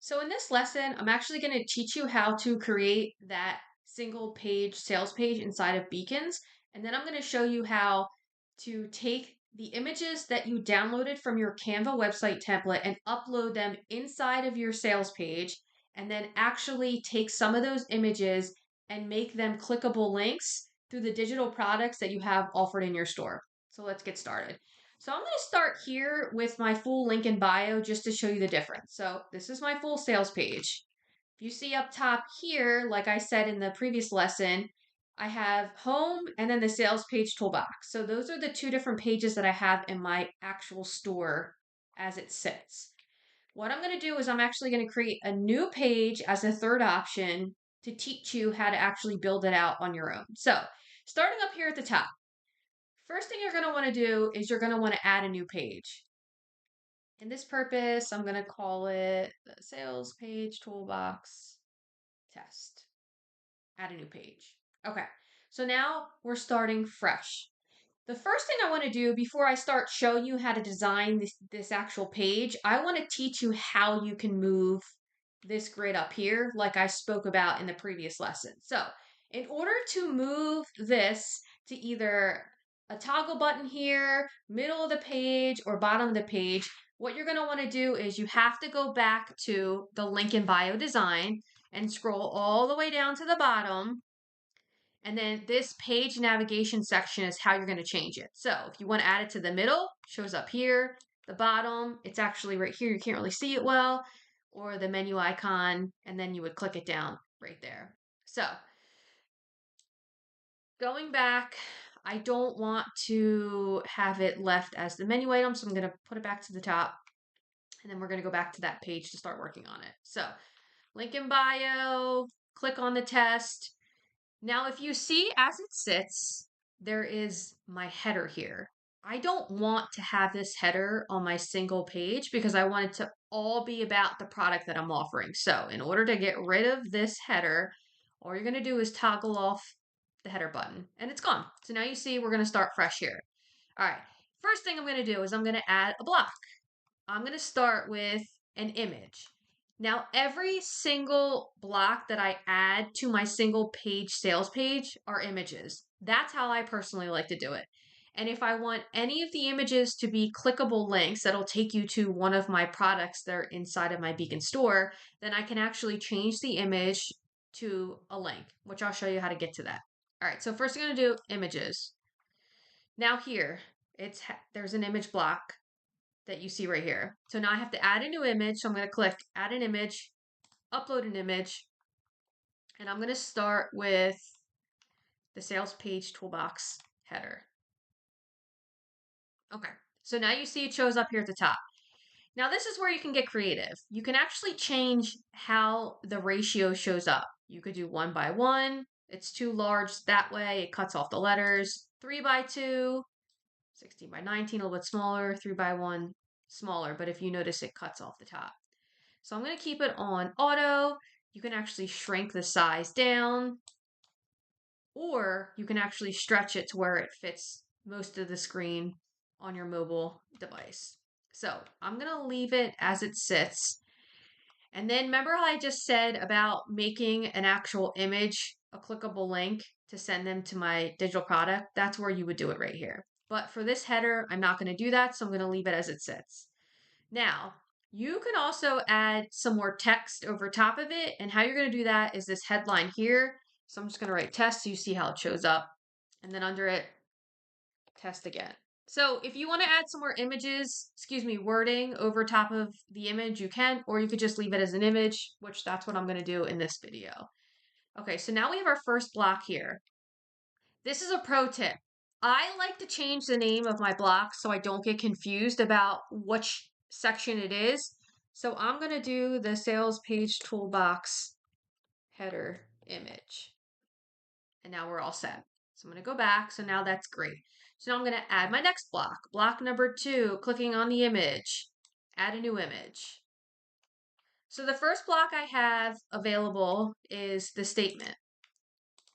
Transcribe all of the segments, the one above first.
So in this lesson, I'm actually going to teach you how to create that single page sales page inside of Beacons. And then I'm going to show you how to take the images that you downloaded from your Canva website template and upload them inside of your sales page. And then actually take some of those images and make them clickable links through the digital products that you have offered in your store. So let's get started. So I'm going to start here with my full link in bio just to show you the difference. So this is my full sales page. If you see up top here, like I said in the previous lesson, I have home and then the sales page toolbox. So those are the two different pages that I have in my actual store as it sits. What I'm going to do is I'm actually going to create a new page as a third option to teach you how to actually build it out on your own. So starting up here at the top, first thing you're going to want to do is you're going to want to add a new page. In this purpose, I'm going to call it the sales page toolbox test. Add a new page. Okay, so now we're starting fresh. The first thing I want to do before I start showing you how to design this actual page, I want to teach you how you can move this grid up here like I spoke about in the previous lesson. So in order to move this to either a toggle button here, middle of the page, or bottom of the page, what you're going to want to do is you have to go back to the link in bio design and scroll all the way down to the bottom. And then this page navigation section is how you're going to change it. So if you want to add it to the middle, shows up here. The bottom, it's actually right here. You can't really see it well. Or the menu icon, and then you would click it down right there. So going back, I don't want to have it left as the menu item, so I'm going to put it back to the top. And then we're going to go back to that page to start working on it. So link in bio, click on the test. Now, if you see as it sits, there is my header here. I don't want to have this header on my single page because I want it to all be about the product that I'm offering. So in order to get rid of this header, all you're going to do is toggle off the header button and it's gone. So now you see we're going to start fresh here. All right, first thing I'm going to do is I'm going to add a block. I'm going to start with an image. Now, every single block that I add to my single page sales page are images. That's how I personally like to do it. And if I want any of the images to be clickable links that'll take you to one of my products that are inside of my Beacon store, then I can actually change the image to a link, which I'll show you how to get to that. All right, so first I'm going to do images. Now here, there's an image block that you see right here. So now I have to add a new image. So I'm going to click add an image, upload an image, and I'm going to start with the sales page toolbox header. Okay, so now you see it shows up here at the top. Now this is where you can get creative. You can actually change how the ratio shows up. You could do 1:1. It's too large that way. It cuts off the letters. 3:2, 16:19, a little bit smaller. 3:1, smaller. But if you notice, it cuts off the top. So I'm going to keep it on auto. You can actually shrink the size down, or you can actually stretch it to where it fits most of the screen on your mobile device. So I'm going to leave it as it sits. And then remember how I just said about making an actual image, a clickable link to send them to my digital product? That's where you would do it right here. But for this header, I'm not going to do that, so I'm going to leave it as it sits. Now, you can also add some more text over top of it, and how you're going to do that is this headline here. So I'm just going to write test so you see how it shows up, and then under it, test again. So if you want to add some more wording over top of the image, you can, or you could just leave it as an image, which that's what I'm going to do in this video. Okay, so now we have our first block here. This is a pro tip. I like to change the name of my block so I don't get confused about which section it is. So I'm going to do the sales page toolbox header image. And now we're all set. So I'm going to go back. So now that's great. So now I'm going to add my next block. Block number 2, clicking on the image, add a new image. So the first block I have available is the statement.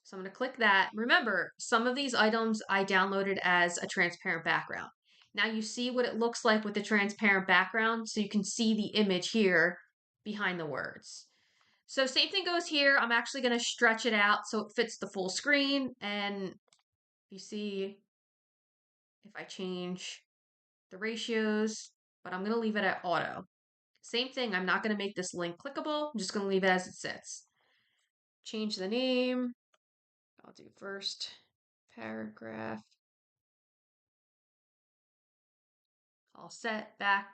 So I'm going to click that. Remember, some of these items I downloaded as a transparent background. Now you see what it looks like with the transparent background, so you can see the image here behind the words. So same thing goes here. I'm actually going to stretch it out so it fits the full screen. And you see, if I change the ratios, but I'm going to leave it at auto. Same thing, I'm not going to make this link clickable. I'm just going to leave it as it sits. Change the name. I'll do first paragraph. All set, back.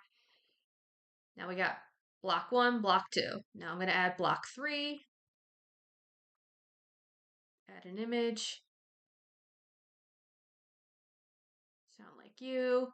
Now we got block 1, block 2. Now I'm going to add block 3. Add an image. Sound like you.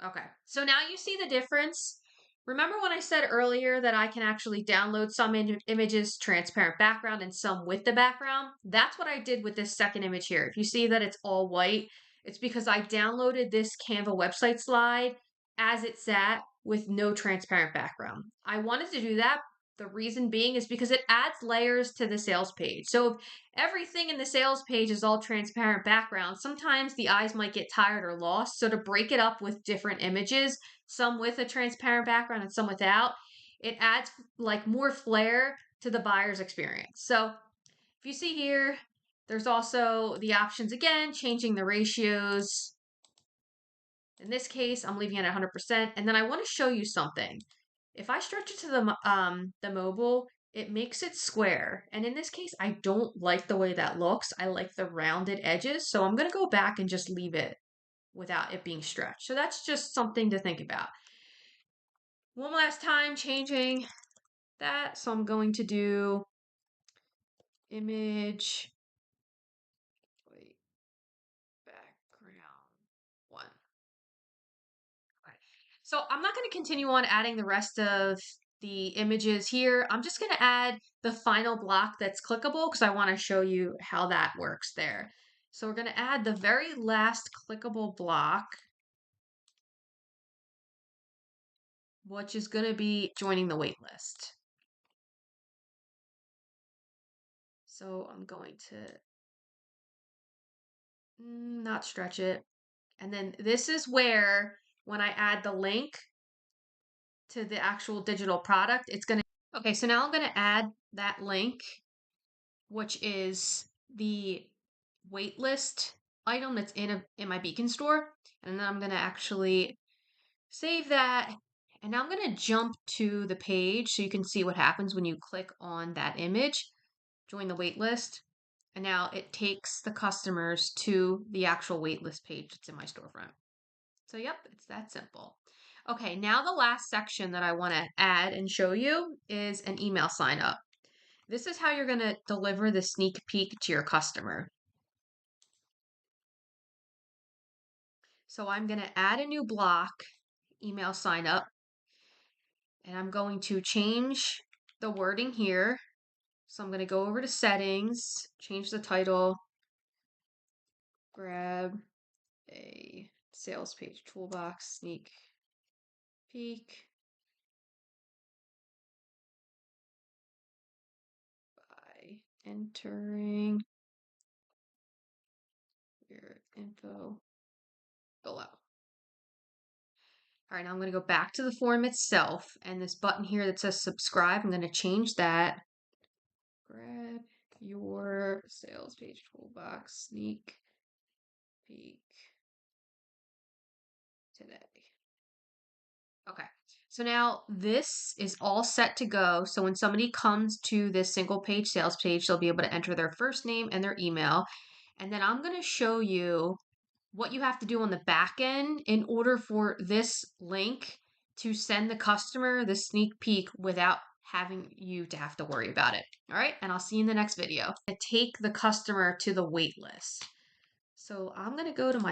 Okay, so now you see the difference. Remember when I said earlier that I can actually download some images, transparent background, and some with the background? That's what I did with this second image here. If you see that it's all white, it's because I downloaded this Canva website slide as it sat with no transparent background. I wanted to do that. The reason being is because it adds layers to the sales page. So if everything in the sales page is all transparent background, sometimes the eyes might get tired or lost. So to break it up with different images, some with a transparent background and some without, it adds like more flair to the buyer's experience. So if you see here, there's also the options again, changing the ratios. In this case, I'm leaving it at 100%. And then I want to show you something. If I stretch it to the mobile, it makes it square. And in this case, I don't like the way that looks. I like the rounded edges. So I'm going to go back and just leave it without it being stretched. So that's just something to think about. One last time, changing that. So I'm going to do image, background 1. So I'm not going to continue on adding the rest of the images here. I'm just going to add the final block that's clickable because I want to show you how that works there. So we're going to add the very last clickable block, which is going to be joining the wait list. So I'm going to not stretch it. And then this is where, when I add the link to the actual digital product, it's going to, okay, so now I'm going to add that link, which is the waitlist item that's in my Beacon store. And then I'm going to actually save that. And now I'm going to jump to the page so you can see what happens when you click on that image, join the waitlist. And now it takes the customers to the actual waitlist page that's in my storefront. So yep, it's that simple. Okay, now the last section that I want to add and show you is an email sign up. This is how you're going to deliver the sneak peek to your customer. So I'm going to add a new block, email sign up, and I'm going to change the wording here. So I'm going to go over to settings, change the title, grab a sales page toolbox sneak peek by entering your info below. All right, now I'm going to go back to the form itself, and this button here that says subscribe, I'm going to change that. Grab your sales page toolbox sneak peek today. Okay, so now this is all set to go. So when somebody comes to this single page sales page, they'll be able to enter their first name and their email. And then I'm going to show you what you have to do on the back end in order for this link to send the customer the sneak peek without having you to have to worry about it. All right, and I'll see you in the next video. Take the customer to the wait list. So I'm going to go to my